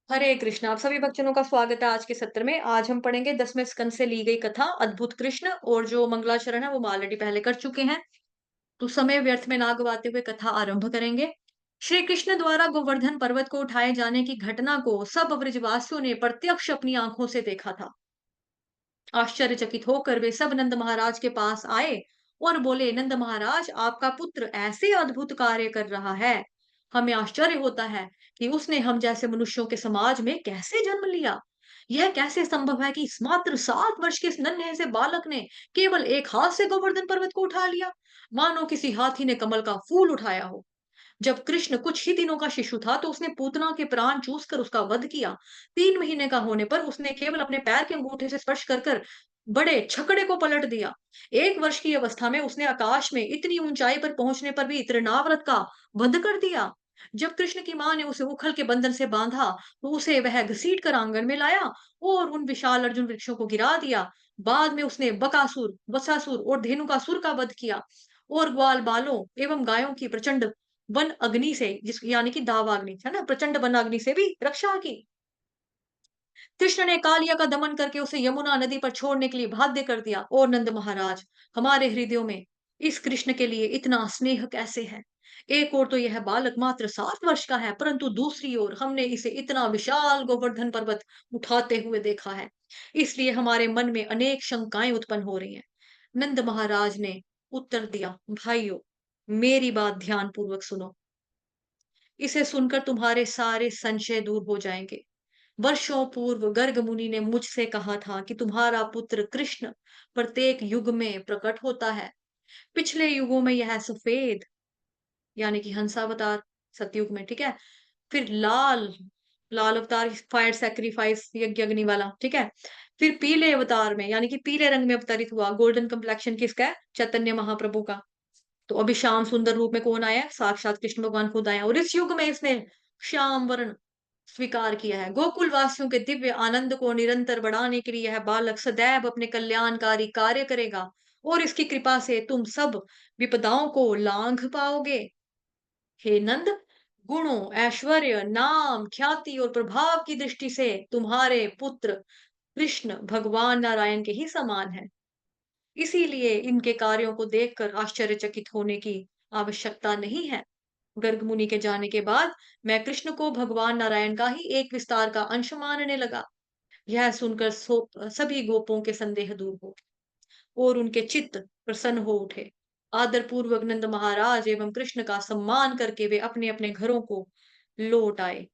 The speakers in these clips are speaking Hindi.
हरे कृष्ण। आप सभी भक्तजनों का स्वागत है आज के सत्र में। आज हम पढ़ेंगे 10वें स्कंद से ली गई कथा अद्भुत कृष्ण, और जो मंगलाचरण है वो हम ऑलरेडी पहले कर चुके हैं। तो समय व्यर्थ में ना गवाते हुए कथा आरंभ करेंगे। श्री कृष्ण द्वारा गोवर्धन पर्वत को उठाए जाने की घटना को सब ब्रजवासियों ने प्रत्यक्ष अपनी आंखों से देखा था। आश्चर्यचकित होकर वे सब नंद महाराज के पास आए और बोले, नंद महाराज, आपका पुत्र ऐसे अद्भुत कार्य कर रहा है, हमें आश्चर्य होता है कि उसने हम जैसे मनुष्यों के समाज में कैसे जन्म लिया। यह कैसे संभव है कि इस मात्र 7 वर्ष के इस नन्हे से बालक ने केवल एक हाथ से गोवर्धन पर्वत को उठा लिया, मानो किसी हाथी ने कमल का फूल उठाया हो। जब कृष्ण कुछ ही दिनों का शिशु था तो उसने पूतना के प्राण चूस कर उसका वध किया। 3 महीने का होने पर उसने केवल अपने पैर के अंगूठे से स्पर्श कर कर बड़े छकड़े को पलट दिया। 1 वर्ष की अवस्था में उसने आकाश में इतनी ऊंचाई पर पहुंचने पर भी तृणाव्रत का वध कर दिया। जब कृष्ण की मां ने उसे उखल के बंधन से बांधा तो उसे वह घसीट कर आंगन में लाया और उन विशाल अर्जुन वृक्षों को गिरा दिया। बाद में उसने बकासुर, वसासुर और धेनुकासुर का वध किया और ग्वाल बालों एवं गायों की प्रचंड वन अग्नि से, जिस यानी कि दावाग्नि है ना, प्रचंड वन अग्नि से भी रक्षा की। कृष्ण ने कालिया का दमन करके उसे यमुना नदी पर छोड़ने के लिए बाध्य कर दिया। और नंद महाराज, हमारे हृदयों में इस कृष्ण के लिए इतना स्नेह कैसे है। एक ओर तो यह बालक मात्र 7 वर्ष का है, परंतु दूसरी ओर हमने इसे इतना विशाल गोवर्धन पर्वत उठाते हुए देखा है। इसलिए हमारे मन में अनेक शंकाएं उत्पन्न हो रही हैं। नंद महाराज ने उत्तर दिया, भाइयों, मेरी बात ध्यान पूर्वक सुनो। इसे सुनकर तुम्हारे सारे संशय दूर हो जाएंगे। वर्षों पूर्व गर्ग मुनि ने मुझसे कहा था कि तुम्हारा पुत्र कृष्ण प्रत्येक युग में प्रकट होता है। पिछले युगों में यह सफेद, यानी कि हंसावतार, सतयुग में, ठीक है। फिर लाल, लाल अवतार फायर सैक्रिफाइस यज्ञ अग्नि वाला, ठीक है। फिर पीले अवतार में, यानी कि पीले रंग में अवतरित हुआ, गोल्डन कंप्लेक्शन किसका है, चैतन्य महाप्रभु का। तो अभी श्याम सुंदर रूप में कौन आया, साक्षात कृष्ण भगवान खुद आया, और इस युग में इसने श्याम वर्ण स्वीकार किया है। गोकुल वासियों के दिव्य आनंद को निरंतर बढ़ाने के लिए यह बालक सदैव अपने कल्याणकारी कार्य करेगा, और इसकी कृपा से तुम सब विपदाओं को लांघ पाओगे। हे नंद, गुणों, ऐश्वर्य, नाम, ख्याति और प्रभाव की दृष्टि से तुम्हारे पुत्र कृष्ण भगवान नारायण के ही समान है। इसीलिए इनके कार्यों को देखकर आश्चर्यचकित होने की आवश्यकता नहीं है। गर्ग मुनि के जाने के बाद मैं कृष्ण को भगवान नारायण का ही एक विस्तार का अंश मानने लगा। यह सुनकर सभी गोपों के संदेह दूर हो और उनके चित्त प्रसन्न हो उठे। आदर पूर्वक नंद महाराज एवं कृष्ण का सम्मान करके वे अपने अपने घरों को लौट आए।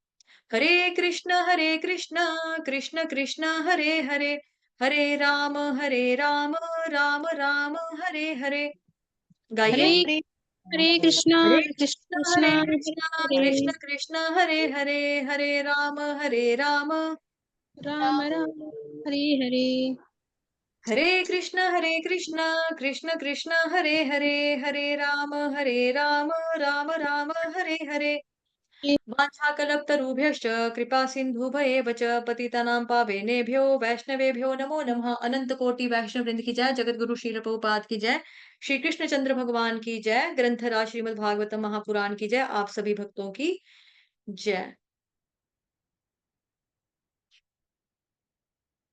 हरे कृष्ण कृष्ण कृष्ण हरे हरे, हरे राम राम राम हरे हरे। हरे गाइए। हरे कृष्णा हरे कृष्ण कृष्ण कृष्णा हरे कृष्ण हरे कृष्ण कृष्ण हरे हरे, हरे राम राम राम हरे हरे। हरे कृष्ण कृष्ण कृष्ण हरे हरे, हरे राम राम राम हरे हरे। वाञ्छाकल्पतरुभ्यश्च कृपा सिन्धुभयेव च पतितानां पावनेभ्यो वैष्णवेभ्यो नमो नमः। अनंत कोटि वैष्णव वृंद की जय, जगत गुरु श्रील प्रभुपाद की जय, श्री कृष्ण चंद्र भगवान की जय, ग्रंथराज श्रीमद् भागवतम महापुराण की जय, आप सभी भक्तों की जय।